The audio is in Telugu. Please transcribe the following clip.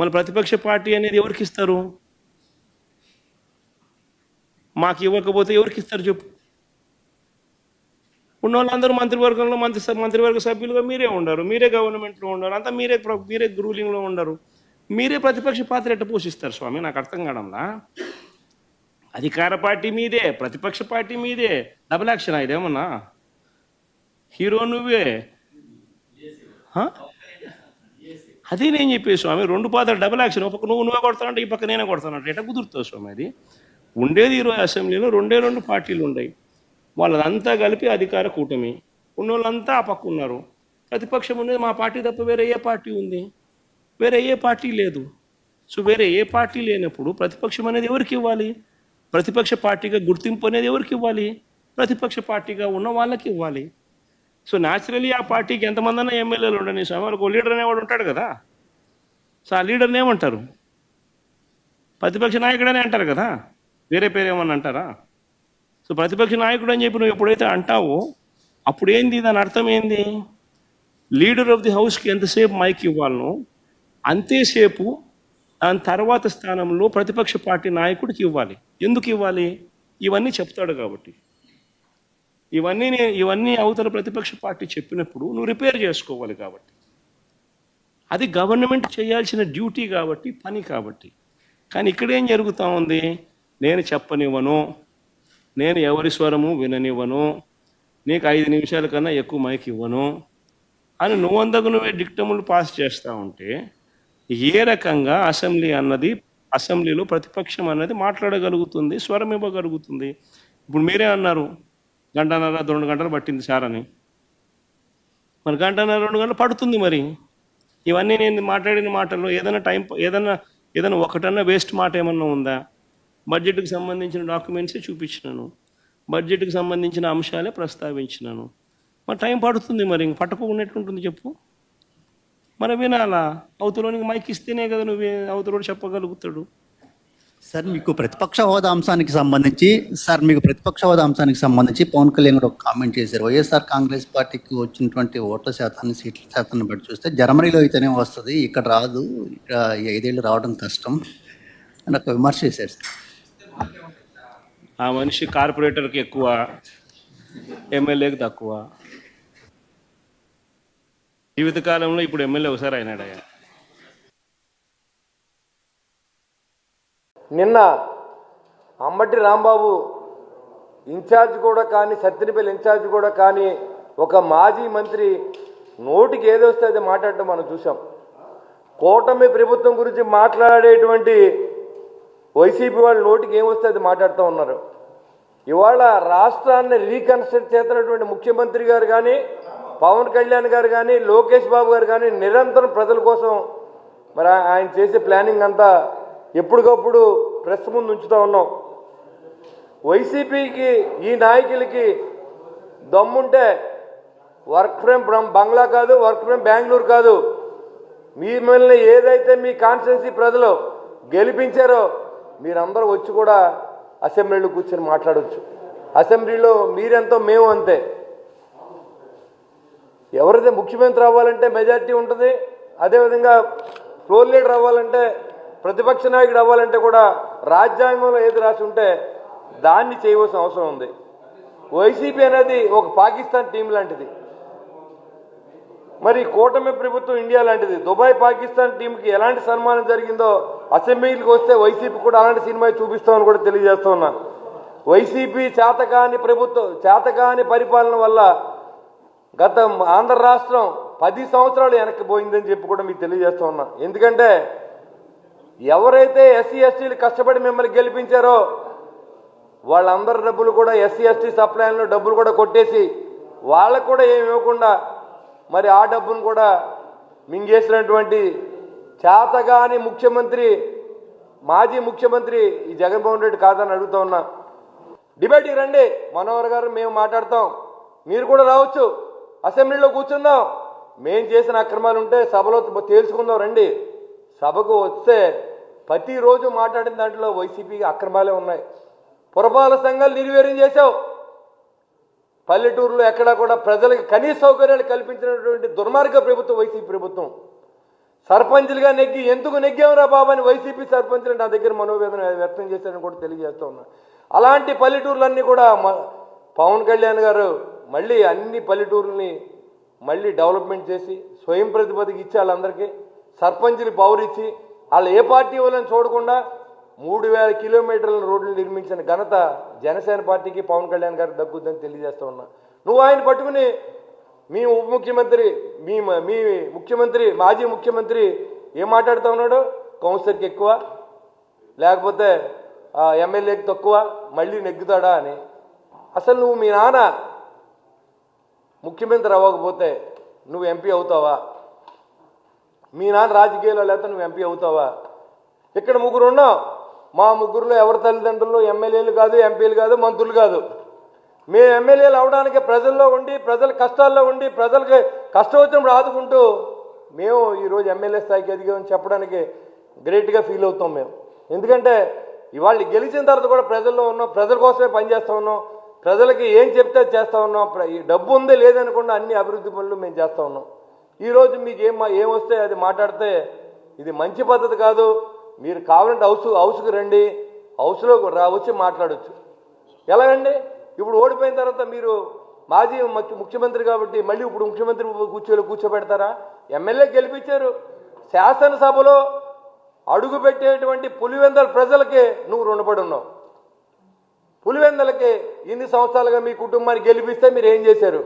మళ్ళీ ప్రతిపక్ష పార్టీ అనేది ఎవరికి ఇస్తారు? మాకు ఇవ్వకపోతే ఎవరికి ఇస్తారు చెప్పు? ఉన్న వాళ్ళందరూ మంత్రివర్గంలో మంత్రివర్గ సభ్యులుగా మీరే ఉండరు, మీరే గవర్నమెంట్లో ఉండరు, అంతా మీరే రూలింగ్లో ఉండరు. మీరే ప్రతిపక్ష పాత్ర ఎట్ట పోషిస్తారు స్వామి? నాకు అర్థం కావడంలా. అధికార పార్టీ మీదే, ప్రతిపక్ష పార్టీ మీదే, డబుల్ యాక్షన్ ఇదేమన్నా? హీరో నువ్వే. అదే నేను చెప్పే స్వామి, రెండు పాత్రలు డబుల్ యాక్షన్. ఒక పక్క నువ్వే కొడతానంటే ఈ పక్క నేనే కొడతానంటే ఎట్లా కుదురుతుంది స్వామి? అది ఉండేది 20 అసెంబ్లీలో రెండు పార్టీలు ఉన్నాయి. వాళ్ళదంతా కలిపి అధికార కూటమి. ఉన్నోళ్ళంతా ఆ పక్క ఉన్నారు. ప్రతిపక్షం ఉండేది మా పార్టీ తప్ప వేరే ఏ పార్టీ ఉంది? వేరే ఏ పార్టీ లేదు. సో వేరే ఏ పార్టీ లేనప్పుడు ప్రతిపక్షం అనేది ఎవరికి ఇవ్వాలి? ప్రతిపక్ష పార్టీగా గుర్తింపు అనేది ఎవరికి ఇవ్వాలి? ప్రతిపక్ష పార్టీగా ఉన్న వాళ్ళకి ఇవ్వాలి. సో న్యాచురలీ ఆ పార్టీకి ఎంతమంది అన్నా ఎమ్మెల్యేలు ఉండని స్వామి, వాళ్ళకు లీడర్ అనేవాడు ఉంటాడు కదా. సో ఆ లీడర్ని ఏమంటారు? ప్రతిపక్ష నాయకుడనే అంటారు కదా, వేరే పేరు ఏమన్నా అంటారా? సో ప్రతిపక్ష నాయకుడు అని చెప్పి నువ్వు ఎప్పుడైతే అంటావో అప్పుడు ఏంది, దాని అర్థం ఏంది? లీడర్ ఆఫ్ ది హౌస్కి ఎంతసేపు మైక్ ఇవ్వాలనో అంతేసేపు దాని తర్వాత స్థానంలో ప్రతిపక్ష పార్టీ నాయకుడికి ఇవ్వాలి. ఎందుకు ఇవ్వాలి? ఇవన్నీ చెప్తాడు కాబట్టి. ఇవన్నీ అవతల ప్రతిపక్ష పార్టీ చెప్పినప్పుడు నువ్వు రిపేర్ చేసుకోవాలి కాబట్టి. అది గవర్నమెంట్ చేయాల్సిన డ్యూటీ కాబట్టి, పని కాబట్టి. కానీ ఇక్కడ ఏం జరుగుతూ ఉంది? నేను చెప్పనివ్వను, నేను ఎవరి స్వరము విననివ్వను, నీకు 5 నిమిషాల కన్నా ఎక్కువ మైక్ ఇవ్వను అని నువ్వే డిక్టములు పాస్ చేస్తూ ఉంటే ఏ రకంగా అసెంబ్లీలో ప్రతిపక్షం అన్నది మాట్లాడగలుగుతుంది, స్వరం ఇవ్వగలుగుతుంది? ఇప్పుడు మీరే అన్నారు 1.5-2 గంటలు పట్టింది సార్ అని. మరి 1.5-2 గంటలు పడుతుంది. మరి ఇవన్నీ నేను మాట్లాడిన మాటల్లో ఏదైనా ఒకటన్నా వేస్ట్ మాట ఏమన్నా ఉందా? బడ్జెట్కి సంబంధించిన డాక్యుమెంట్సే చూపించినాను, బడ్జెట్కి సంబంధించిన అంశాలే ప్రస్తావించినాను. మరి టైం పడుతుంది. మరి ఇంక పట్టుకోకున్నట్టుంటుంది చెప్పు. మరి వినాలా? అవతలోనికి మైక్ ఇస్తేనే కదా నువ్వు అవతలోడు చెప్పగలుగుతాడు. సార్ మీకు ప్రతిపక్ష హోదా అంశానికి సంబంధించి పవన్ కళ్యాణ్ గారు ఒక కామెంట్ చేశారు. వైఎస్ఆర్ కాంగ్రెస్ పార్టీకి వచ్చినటువంటి ఓట్ల శాతాన్ని, సీట్ల శాతాన్ని బట్టి చూస్తే జర్మనీలో అయితేనే వస్తుంది, ఇక్కడ రాదు, ఇక్కడ 5 ఏళ్ళు రావడం కష్టం అని ఒక విమర్శ చేశారు సార్. ఆ మనిషి కార్పొరేటర్కి ఎక్కువ, ఎమ్మెల్యేకి తక్కువ. జీవితకాలంలో ఇప్పుడు ఎమ్మెల్యే ఒకసారి అయినాడు. నిన్న అంబటి రాంబాబు ఇన్ఛార్జ్ కూడా కానీ, సత్తెనపల్లి ఇన్ఛార్జ్ కూడా కానీ, ఒక మాజీ మంత్రి నోటికి ఏదొస్తే అది మాట్లాడటం మనం చూసాం. కూటమి ప్రభుత్వం గురించి మాట్లాడేటువంటి వైసీపీ వాళ్ళు నోటికి ఏమొస్తే అది మాట్లాడుతూ ఉన్నారు. ఇవాళ రాష్ట్రాన్ని రీకన్స్ట్రక్ట్ చేస్తున్నటువంటి ముఖ్యమంత్రి గారు కానీ, పవన్ కళ్యాణ్ గారు కానీ, లోకేష్ బాబు గారు కానీ నిరంతరం ప్రజల కోసం మరి ఆయన చేసే ప్లానింగ్ అంతా ఎప్పటికప్పుడు ప్రెస్ ముందు ఉంచుతూ ఉన్నాం. వైసీపీకి, ఈ నాయకులకి దమ్ముంటే వర్క్ ఫ్రమ్ బంగ్లా కాదు, వర్క్ ఫ్రమ్ బెంగళూరు కాదు, మిమ్మల్ని ఏదైతే మీ కాన్స్టిట్యున్సీ ప్రజలు గెలిపించారో మీరందరూ వచ్చి కూడా అసెంబ్లీలో కూర్చొని మాట్లాడవచ్చు. అసెంబ్లీలో మీరెంతో మేము అంతే. ఎవరైతే ముఖ్యమంత్రి అవ్వాలంటే మెజార్టీ ఉంటుంది, అదేవిధంగా ఫ్లోర్ లీడర్ అవ్వాలంటే, ప్రతిపక్ష నాయకుడు అవ్వాలంటే కూడా రాజ్యాంగంలో ఏది రాసి ఉంటే దాన్ని చేయవలసిన అవసరం ఉంది. వైసీపీ అనేది ఒక పాకిస్తాన్ టీం లాంటిది, మరి కూటమి ప్రభుత్వం ఇండియా లాంటిది. దుబాయ్ పాకిస్తాన్ టీంకి ఎలాంటి సన్మానం జరిగిందో అసెంబ్లీకి వస్తే వైసీపీ కూడా అలాంటి సినిమా చూపిస్తామని కూడా తెలియజేస్తూ ఉన్నా. వైసీపీ చేతకాని పరిపాలన వల్ల గత ఆంధ్ర రాష్ట్రం 10 సంవత్సరాలు వెనక్కి పోయిందని చెప్పి కూడా మీకు తెలియజేస్తూ ఉన్నా. ఎందుకంటే ఎవరైతే ఎస్సీ ఎస్టీలు కష్టపడి మిమ్మల్ని గెలిపించారో వాళ్ళందరి డబ్బులు కూడా ఎస్సీ ఎస్టీ సప్లైన్లో డబ్బులు కూడా కొట్టేసి వాళ్ళకు కూడా ఏమి ఇవ్వకుండా మరి ఆ డబ్బును కూడా మింగేసినటువంటి చేతగాని ముఖ్యమంత్రి, మాజీ ముఖ్యమంత్రి ఈ జగన్మోహన్ రెడ్డి కాదని అడుగుతూ ఉన్నా. డిబేట్కి రండి, మనోహర్ గారు మేము మాట్లాడతాం, మీరు కూడా రావచ్చు, అసెంబ్లీలో కూర్చుందాం, మేం చేసిన అక్రమాలు ఉంటే సభలో తేల్చుకుందాం రండి. సభకు వస్తే ప్రతిరోజు మాట్లాడిన దాంట్లో వైసీపీకి అక్రమాలే ఉన్నాయి. పురపాలక సంఘాలు నిర్వీర్యం చేశావు. పల్లెటూరులో ఎక్కడా కూడా ప్రజలకు కనీస సౌకర్యాలు కల్పించినటువంటి దుర్మార్గ ప్రభుత్వం వైసీపీ ప్రభుత్వం. సర్పంచ్లుగా నెగ్గి ఎందుకు నెగ్గావురా బాబు అని వైసీపీ సర్పంచ్లు నా దగ్గర మనోవేదన వ్యక్తం చేశారని కూడా తెలియజేస్తూ ఉన్నా. అలాంటి పల్లెటూర్లన్నీ కూడా పవన్ కళ్యాణ్ గారు మళ్ళీ అన్ని పల్లెటూర్లని మళ్ళీ డెవలప్మెంట్ చేసి స్వయం ప్రతిపదికి ఇచ్చి వాళ్ళందరికీ సర్పంచ్లు పవర్ ఇచ్చి వాళ్ళు ఏ పార్టీ వాళ్ళని చూడకుండా 3000 కిలోమీటర్ల రోడ్లు నిర్మించిన ఘనత జనసేన పార్టీకి పవన్ కళ్యాణ్ గారికి దక్కుద్దని తెలియజేస్తూ ఉన్నా. నువ్వు ఆయన పట్టుకుని మీ ఉప ముఖ్యమంత్రి మీ ముఖ్యమంత్రి మాజీ ముఖ్యమంత్రి ఏం మాట్లాడుతూ ఉన్నాడు, కౌన్సిలర్కి ఎక్కువ లేకపోతే ఎమ్మెల్యేకి తక్కువ మళ్ళీ నెగ్గుతాడా అని. అసలు నువ్వు మీ నాన్న ముఖ్యమంత్రి అవ్వకపోతే నువ్వు ఎంపీ అవుతావా? మీ నాన్న రాజకీయాల్లో లేకపోతే నువ్వు ఎంపీ అవుతావా? ఇక్కడ ముగ్గురు ఉన్నాం, మా ముగ్గురులో ఎవరి తల్లిదండ్రులు ఎమ్మెల్యేలు కాదు, ఎంపీలు కాదు, మంత్రులు కాదు. మేము ఎమ్మెల్యేలు అవడానికి ప్రజల్లో ఉండి ప్రజల కష్టాల్లో ఉండి ప్రజలకి కష్టం వచ్చినప్పుడు ఆదుకుంటూ మేము ఈరోజు ఎమ్మెల్యే స్థాయికి ఎదిగామని చెప్పడానికి గ్రేట్గా ఫీల్ అవుతాం మేము. ఎందుకంటే ఇవాళ గెలిచిన తర్వాత కూడా ప్రజల్లో ఉన్నాం, ప్రజల కోసమే పనిచేస్తూ ఉన్నాం, ప్రజలకి ఏం చెప్తే చేస్తూ ఉన్నాం. ఈ డబ్బు ఉందే లేదనకుండా అన్ని అభివృద్ధి పనులు మేము చేస్తూ ఉన్నాం. ఈరోజు మీకు ఏం వస్తే అది మాట్లాడితే ఇది మంచి పద్ధతి కాదు. మీరు కావాలంటే హౌస్కి రండి, హౌస్లో వచ్చి మాట్లాడచ్చు. ఎలాగండి? ఇప్పుడు ఓడిపోయిన తర్వాత మీరు మాజీ ముఖ్యమంత్రి కాబట్టి మళ్ళీ ఇప్పుడు ముఖ్యమంత్రి కూర్చోబెడతారా? ఎమ్మెల్యే గెలిపించారు, శాసనసభలో అడుగు పెట్టేటువంటి పులివెందల ప్రజలకి నువ్వు రుణపడి ఉన్నావు. పులివెందలకి ఇన్ని సంవత్సరాలుగా మీ కుటుంబాన్ని గెలిపిస్తే మీరు ఏం చేశారు?